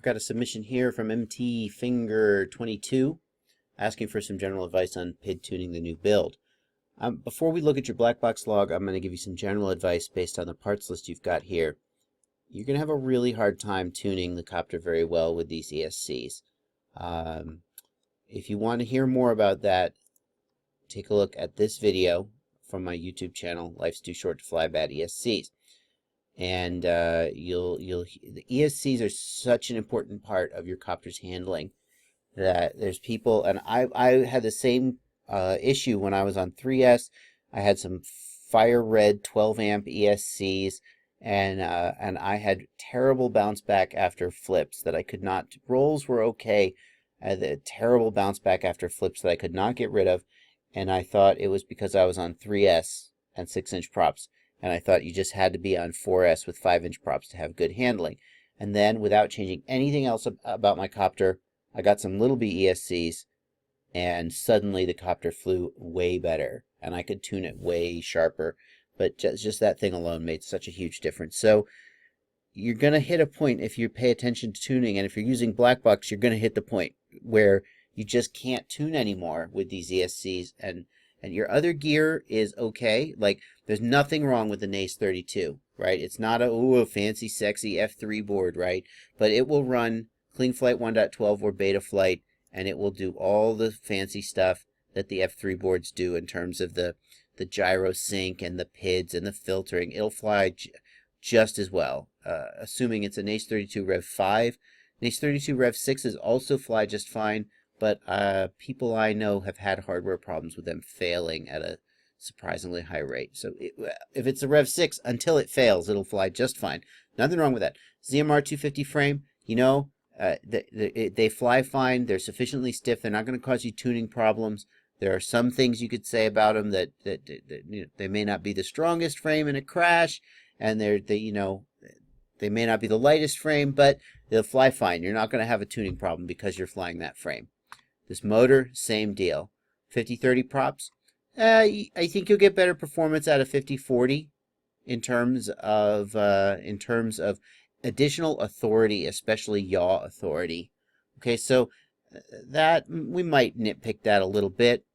got a submission here from mtfinger22 asking for some general advice on PID tuning the new build. Before we look at your black box log, I'm going to give you some general advice based on the parts list you've got here. You're going to have a really hard time tuning the copter very well with these ESCs. If you want to hear more about that, take a look at this video from my YouTube channel, Life's Too Short to Fly Bad ESCs. And the ESCs are such an important part of your copter's handling that there's people, and I had the same issue when I was on 3S. I had some fire red 12 amp ESCs, and I had terrible bounce back after flips that I could not. Rolls were okay. I had the terrible bounce back after flips that I could not get rid of, and I thought it was because I was on 3S and 6-inch props. And I thought you just had to be on 4S with 5-inch props to have good handling. And then, without changing anything else about my copter, I got some little B ESCs, and suddenly the copter flew way better, and I could tune it way sharper. But just that thing alone made such a huge difference. So you're going to hit a point if you pay attention to tuning, and if you're using Blackbox, you're going to hit the point where you just can't tune anymore with these ESCs, and your other gear is okay. Like, there's nothing wrong with the NACE 32, right? It's not a fancy, sexy F3 board, right? But it will run Clean Flight 1.12 or Beta Flight, and it will do all the fancy stuff that the F3 boards do in terms of the gyro sync and the PIDs and the filtering. It'll fly just as well, assuming it's a NACE 32 Rev 5. NACE 32 Rev 6 also fly just fine. But people I know have had hardware problems with them failing at a surprisingly high rate. So if it's a Rev 6, until it fails, it'll fly just fine. Nothing wrong with that. ZMR 250 frame, you know, they fly fine. They're sufficiently stiff. They're not going to cause you tuning problems. There are some things you could say about them that you know, they may not be the strongest frame in a crash, and they may not be the lightest frame, but they'll fly fine. You're not going to have a tuning problem because you're flying that frame. This motor, same deal. 50-30 props. I think you'll get better performance out of 50-40 in terms of additional authority, especially yaw authority. Okay, so that we might nitpick that a little bit.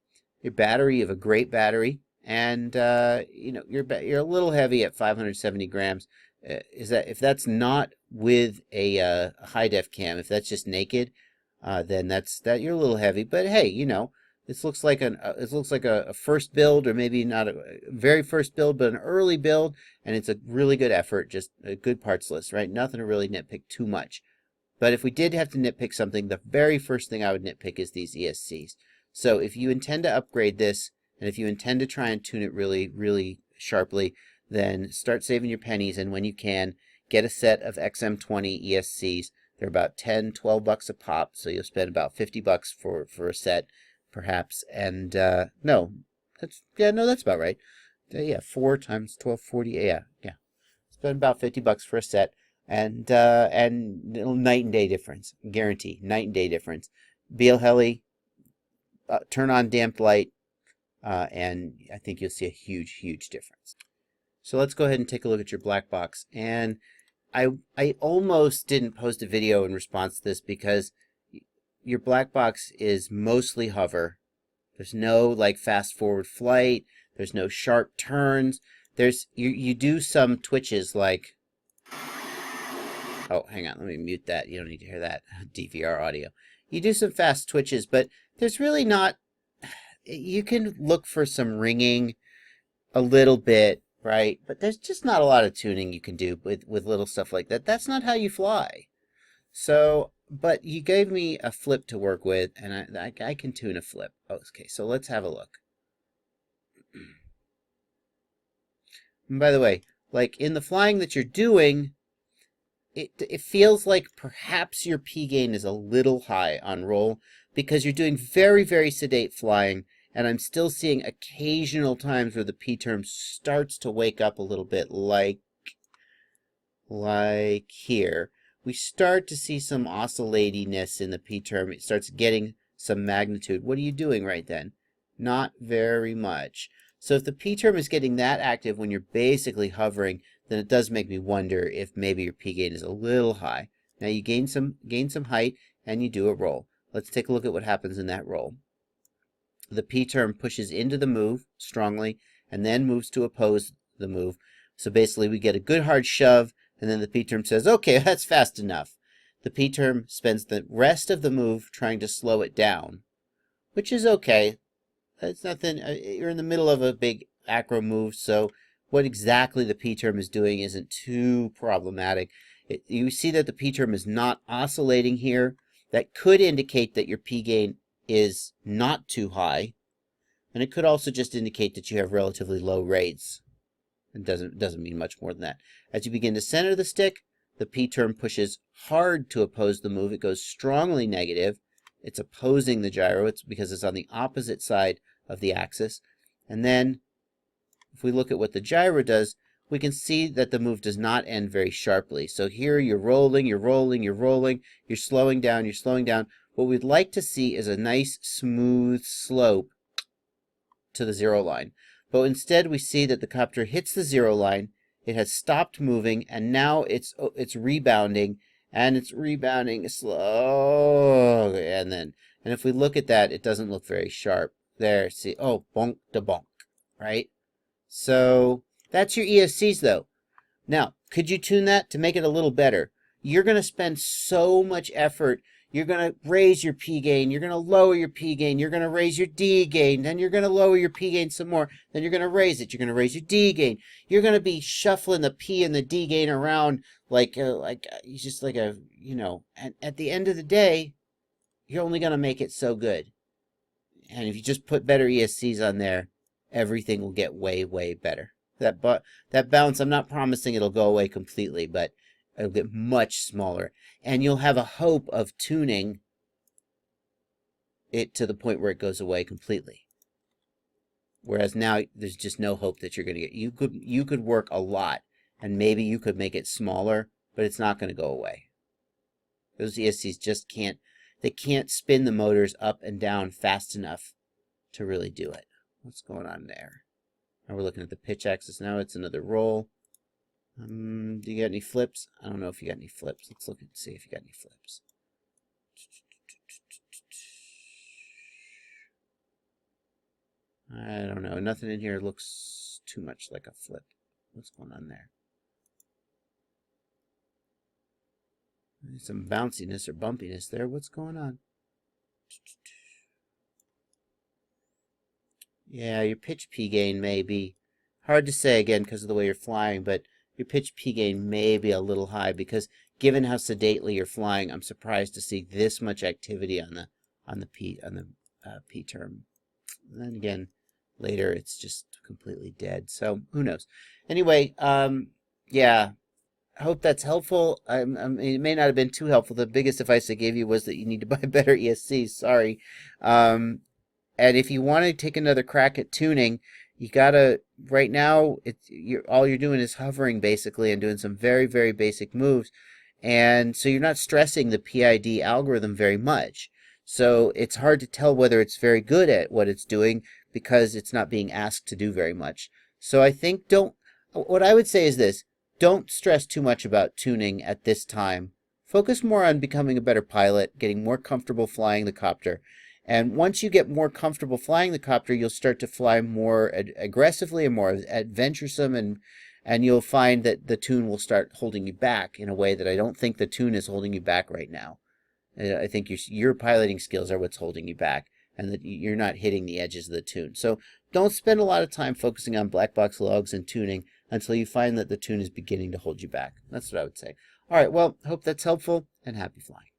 Your battery, you have a great battery, and you know, you're a little heavy at 570 grams. If that's not with a high def cam, if that's just naked, then you're a little heavy. But hey, you know, this looks like a first build, or maybe not a very first build, but an early build, and it's a really good effort, just a good parts list, right? Nothing to really nitpick too much. But if we did have to nitpick something, the very first thing I would nitpick is these ESCs. So if you intend to upgrade this, and if you intend to try and tune it really, really sharply, then start saving your pennies, and when you can, get a set of XM20 ESCs. They're about $10-12 a pop, so you'll spend about $50 for a set, perhaps. And that's about right. Yeah, 4 times 12, 40. Yeah. Spend about $50 for a set, and night and day difference, guarantee, night and day difference. BL Heli, turn on damped light, and I think you'll see a huge difference. So let's go ahead and take a look at your black box. And I almost didn't post a video in response to this because your black box is mostly hover. There's no like fast forward flight. There's no sharp turns. You do some twitches like, oh, hang on, let me mute that. You don't need to hear that DVR audio. You do some fast twitches, but there's really not. You can look for some ringing a little bit, right? But there's just not a lot of tuning you can do with little stuff like that. That's not how you fly. So, but you gave me a flip to work with, and I can tune a flip. Okay, so let's have a look. And by the way, like in the flying that you're doing, it feels like perhaps your P gain is a little high on roll because you're doing very, very sedate flying. And I'm still seeing occasional times where the P term starts to wake up a little bit, like here. We start to see some oscillatiness in the P term. It starts getting some magnitude. What are you doing right then? Not very much. So if the P term is getting that active when you're basically hovering, then it does make me wonder if maybe your P gain is a little high. Now you gain some height and you do a roll. Let's take a look at what happens in that roll. The P term pushes into the move strongly and then moves to oppose the move. So basically we get a good hard shove, and then the P term says, okay, that's fast enough. The P term spends the rest of the move trying to slow it down, which is okay. It's nothing. You're in the middle of a big acro move, so what exactly the P term is doing isn't too problematic. You see that the P term is not oscillating here. That could indicate that your P gain is not too high, and it could also just indicate that you have relatively low rates. It doesn't mean much more than that. As you begin to center the stick, the P term pushes hard to oppose the move. It goes strongly negative. It's opposing the gyro. It's because it's on the opposite side of the axis. And then if we look at what the gyro does, we can see that the move does not end very sharply. So here you're rolling, you're rolling, you're rolling, you're slowing down, you're slowing down. What we'd like to see is a nice smooth slope to the 0 line. But instead we see that the copter hits the 0 line, it has stopped moving, and now it's rebounding, and it's rebounding slow. And if we look at that, it doesn't look very sharp. There, see, oh, bonk da bonk, right? So that's your ESCs though. Now, could you tune that to make it a little better? You're going to spend so much effort. You're going to raise your P gain. You're going to lower your P gain. You're going to raise your D gain. Then you're going to lower your P gain some more. Then you're going to raise it. You're going to raise your D gain. You're going to be shuffling the P and the D gain around like just like a, you know, and at the end of the day, you're only going to make it so good. And if you just put better ESCs on there, everything will get way, way better. That bounce, I'm not promising it'll go away completely, but it'll get much smaller. And you'll have a hope of tuning it to the point where it goes away completely. Whereas now there's just no hope that you're going to get. You could work a lot, and maybe you could make it smaller, but it's not going to go away. Those ESCs just can't. They can't spin the motors up and down fast enough to really do it. What's going on there? Now we're looking at the pitch axis. Now it's another roll. Do you got any flips? I don't know if you got any flips. Let's look and see if you got any flips. I don't know. Nothing in here looks too much like a flip. What's going on there? Some bounciness or bumpiness there. What's going on? Yeah, your pitch P gain may be hard to say again because of the way you're flying, but your pitch P gain may be a little high because given how sedately you're flying, I'm surprised to see this much activity on the P term. And then again, later it's just completely dead. So who knows? Anyway, yeah. I hope that's helpful. It may not have been too helpful. The biggest advice I gave you was that you need to buy better ESCs. Sorry. And if you want to take another crack at tuning, you gotta. Right now, all you're doing is hovering basically and doing some very, very basic moves, and so you're not stressing the PID algorithm very much. So it's hard to tell whether it's very good at what it's doing because it's not being asked to do very much. So I think what I would say is this. Don't stress too much about tuning at this time. Focus more on becoming a better pilot, getting more comfortable flying the copter. And once you get more comfortable flying the copter, you'll start to fly more aggressively and more adventuresome, and you'll find that the tune will start holding you back in a way that I don't think the tune is holding you back right now. I think your piloting skills are what's holding you back, and that you're not hitting the edges of the tune. So don't spend a lot of time focusing on black box logs and tuning until you find that the tune is beginning to hold you back. That's what I would say. All right, well, hope that's helpful, and happy flying.